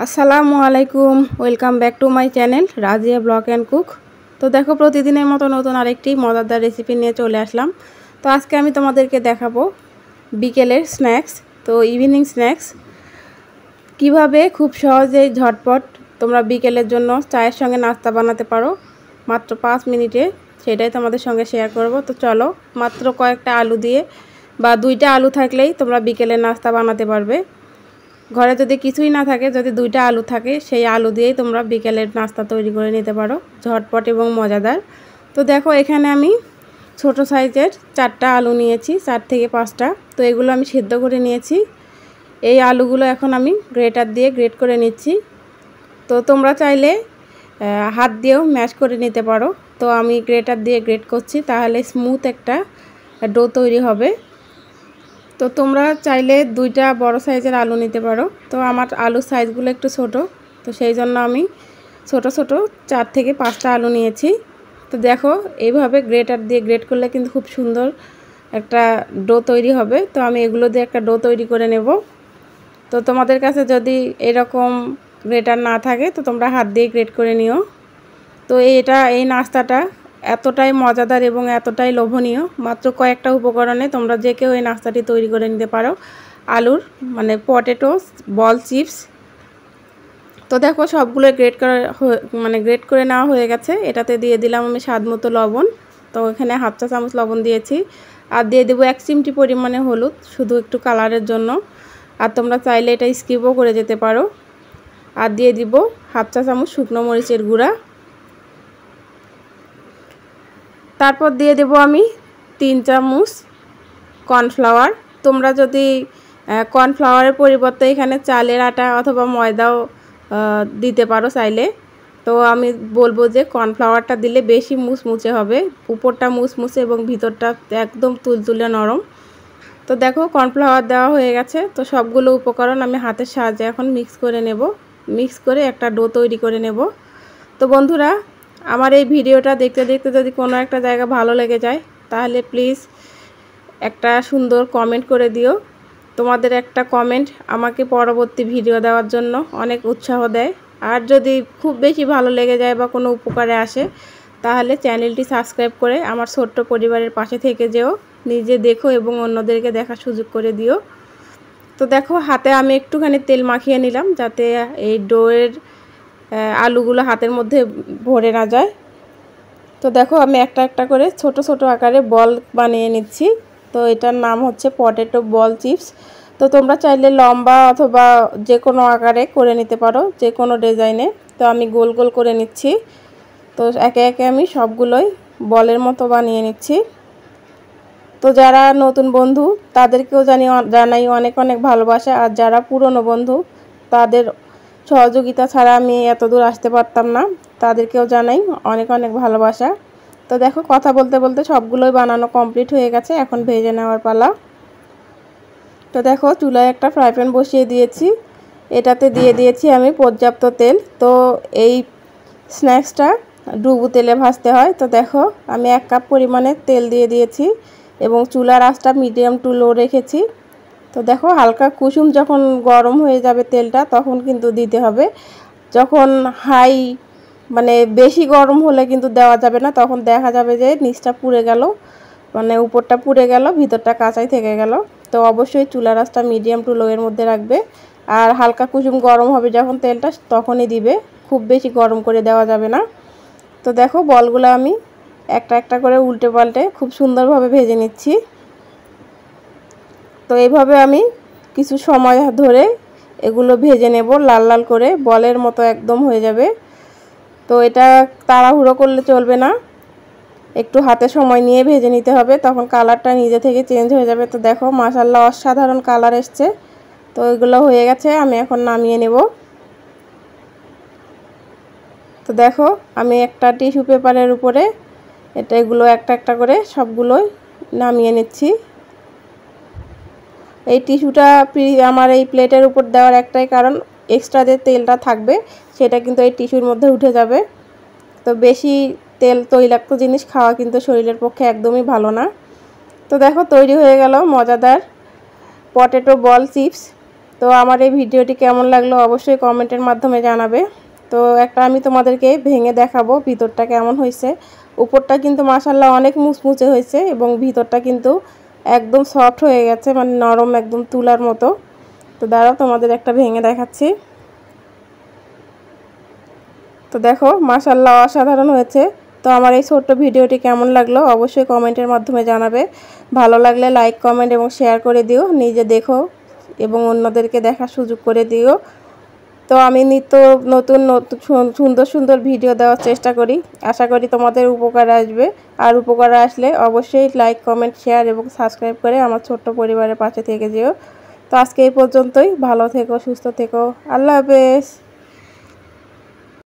আসসালামু আলাইকুম, welcome back to my channel Razia blog and cook. তো দেখো, প্রতিদিনের মতো নতুন আরেকটি মজাদার রেসিপি নিয়ে চলে আসলাম। তো আজকে আমি তোমাদেরকে দেখাবো বিকেলের স্ন্যাক্স, তো ইভিনিং স্ন্যাক্স কিভাবে খুব সহজেই ঝটপট তোমরা বিকেলের জন্য চায়ের সঙ্গে নাস্তা বানাতে পারো মাত্র 5 মিনিটে, সেটাই তোমাদের সঙ্গে শেয়ার করব। তো চলো, মাত্র কয়েকটা আলু দিয়ে বা 2টা আলু থাকলেই তোমরা বিকেলের নাস্তা বানাতে পারবে। ঘরে যদি কিছুই না থাকে, যদি 2টা আলু থাকে, সেই আলু দিয়েই তোমরা বিকেলের নাস্তা তৈরি করে নিতে পারো, ঝটপট এবং মজাদার। তো দেখো, এখানে আমি ছোট সাইজের 4টা আলু নিয়েছি, 4 থেকে 5টা। তো এগুলো আমি সিদ্ধ করে নিয়েছি। এই আলুগুলো এখন আমি গ্রেটার দিয়ে গ্রেট করে নিচ্ছি। তো তোমরা চাইলে হাত দিয়েও ম্যাশ করে নিতে পারো। তো আমি গ্রেটার দিয়ে গ্রেট করছি, তাহলে স্মুথ একটা ডো তৈরি হবে। তো তোমরা চাইলে 2টা বড় সাইজের আলু নিতে পারো। তো আমার আলুর সাইজগুলো একটু ছোট, তো সেই জন্য আমি ছোট ছোট 4 থেকে 5টা আলু নিয়েছি। তো দেখো, এইভাবে গ্রেটার দিয়ে গ্রেট করলে কিন্তু খুব সুন্দর একটা ডো তৈরি হবে। তো আমি এগুলো দিয়ে একটা ডো তৈরি করে নেব। তো তোমাদের কাছে যদি এরকম গ্রেটার না থাকে, তো তোমরা হাত দিয়ে গ্রেট করে নিও। তো এই নাস্তাটা এতটাই মজাদার এবং এতটাই লোভনীয়, মাত্র কয়েকটা উপকরণে তোমরা যে কেউ এই নাস্তাটি তৈরি করে নিতে পারো। আলুর পটেটো বল চিপস। তো দেখো, সবগুলো গ্রেট করে নেওয়া হয়ে গেছে। এটাতে দিয়ে দিলাম আমি স্বাদ মতো লবণ। তো এখানে হাফ চা চামচ লবণ দিয়েছি, আর দিয়ে দেবো 1 চিমটি পরিমাণে হলুদ, শুধু একটু কালারের জন্য। আর তোমরা চাইলে এটা স্কিপও করে যেতে পারো। আর দিয়ে দিব হাফ চা চামচ শুকনো মরিচের গুঁড়া। তারপর দিয়ে দেব আমি 3 চামচ কর্নফ্লাওয়ার। তোমরা যদি কর্নফ্লাওয়ারের পরিবর্তে এখানে চালের আটা অথবা ময়দাও দিতে পারো চাইলে। তো আমি বলবো যে কর্নফ্লাওয়ারটা দিলে বেশি মুচমুচে হবে, উপরটা মুচমুচে এবং ভিতরটা একদম তুলতুলে নরম। তো দেখো, কর্নফ্লাওয়ার দেওয়া হয়ে গেছে। তো সবগুলো উপকরণ আমি হাতের সাহায্যে এখন মিক্স করে নেব। মিক্স করে একটা ডো তৈরি করে নেব। তো বন্ধুরা, আমার এই ভিডিওটা দেখতে দেখতে যদি কোনো একটা জায়গা ভালো লেগে যায়, তাহলে প্লিজ একটা সুন্দর কমেন্ট করে দিও। তোমাদের একটা কমেন্ট আমাকে পরবর্তী ভিডিও দেওয়ার জন্য অনেক উৎসাহ দেয়। আর যদি খুব বেশি ভালো লেগে যায় বা কোনো উপকারে আসে, তাহলে চ্যানেলটি সাবস্ক্রাইব করে আমার ছোট্ট পরিবারের পাশে থেকে যেও, নিজে দেখো এবং অন্যদেরকে দেখার সুযোগ করে দিও। তো দেখো, হাতে আমি একটুখানি তেল মাখিয়ে নিলাম, যাতে এই ডোয়ের আলুগুলো হাতের মধ্যে ভরে না যায়। তো দেখো, আমি একটা একটা করে ছোট ছোট আকারে বল বানিয়ে নিচ্ছি। তো এটার নাম হচ্ছে পটেটো বল চিপস। তো তোমরা চাইলে লম্বা অথবা যে কোনো আকারে করে নিতে পারো, যে কোনো ডিজাইনে। তো আমি গোল গোল করে নিচ্ছি। তো একে একে আমি সবগুলোই বলের মতো বানিয়ে নিচ্ছি। তো যারা নতুন বন্ধু, তাদেরকেও জানাই অনেক অনেক ভালোবাসা। আর যারা পুরনো বন্ধু, তাদের সহযোগিতা ছাড়া আমি এত দূর আসতে পারতাম না, তাদেরকেও জানাই অনেক অনেক ভালোবাসা। তো দেখো, কথা বলতে বলতে সবগুলোই বানানো কমপ্লিট হয়ে গেছে, এখন ভেজে নেওয়ার পালা। তো দেখো, চুলায় একটা ফ্রাই প্যান বসিয়ে দিয়েছি, এটাতে দিয়ে দিয়েছি আমি পর্যাপ্ত তেল। তো এই স্ন্যাক্সটা ডুবো তেলে ভাজতে হয়। তো দেখো, আমি 1 কাপ পরিমাণে তেল দিয়ে দিয়েছি এবং চুলার আঁচটা মিডিয়াম টু লো রেখেছি। তো দেখো, হালকা কুসুম যখন গরম হয়ে যাবে তেলটা, তখন কিন্তু দিতে হবে। যখন হাই বেশি গরম হলে কিন্তু দেওয়া যাবে না, তখন দেখা যাবে যে নিচটা পুড়ে গেল, উপরটা পুড়ে গেল, ভিতরটা কাঁচাই থেকে গেল। তো অবশ্যই চুলার আঁচটা মিডিয়াম টু লো এর মধ্যে রাখবে। আর হালকা কুসুম গরম হবে যখন তেলটা, তখনই দিবে, খুব বেশি গরম করে দেওয়া যাবে না। তো দেখো, বলগুলো আমি একটা একটা করে উল্টে পাল্টে খুব সুন্দরভাবে ভেজে নিচ্ছি। তো এইভাবে আমি কিছু সময় ধরে এগুলো ভেজে নেব, লাল লাল করে বলের মতো একদম হয়ে যাবে। তো এটা তাড়াহুড়ো করলে চলবে না, একটু হাতে সময় নিয়ে ভেজে নিতে হবে, তখন কালারটা নিজে থেকে চেঞ্জ হয়ে যাবে। তো দেখো, মাশাআল্লাহ অসাধারণ কালার এসছে। তো এগুলো হয়ে গেছে, আমি এখন নামিয়ে নেব। তো দেখো, আমি একটা টিস্যু পেপারের উপরে এগুলো একটা একটা করে সবগুলোই নামিয়ে নিচ্ছি। এই টিস্যুটা আমার এই প্লেটের উপর দেওয়ার একটাই কারণ, এক্সট্রা যে তেলটা থাকবে সেটা কিন্তু এই টিস্যুর মধ্যে উঠে যাবে। তো বেশি তৈলাক্ত জিনিস খাওয়া কিন্তু শরীরের পক্ষে একদমই ভালো না। তো দেখো, তৈরি হয়ে গেল মজাদার পটেটো বল চিপস। তো আমার এই ভিডিওটি কেমন লাগলো অবশ্যই কমেন্টের মাধ্যমে জানাবে। তো একটা আমি তোমাদেরকে ভেঙে দেখাবো ভিতরটা কেমন হয়েছে। উপরটা কিন্তু মাশাআল্লাহ অনেক মুচমুচে হয়েছে এবং ভিতরটা কিন্তু একদম সফট হয়ে গেছে, মানে নরম একদম তুলার মতো। তো দাঁড়াও তোমাদের একটা ভেঙে দেখাচ্ছি। তো দেখো মাশাআল্লাহ অসাধারণ হয়েছে। তো আমার এই ছোট্ট ভিডিওটি কেমন লাগলো অবশ্যই কমেন্টের মাধ্যমে জানাবে। ভালো লাগলে লাইক কমেন্ট এবং শেয়ার করে দিও, নিজে দেখো এবং অন্যদেরকে দেখার সুযোগ করে দিও। তো আমি নিত্য নতুন সুন্দর সুন্দর ভিডিও দেওয়ার চেষ্টা করি, আশা করি তোমাদের উপকার আসবে। আর উপকার আসলে অবশ্যই লাইক কমেন্ট শেয়ার এবং সাবস্ক্রাইব করে আমার ছোট্ট পরিবারের পাশে থেকে যেও। তো আজকে এই পর্যন্তই, ভালো থেকো, সুস্থ থেকো, আল্লাহ হাফেজ।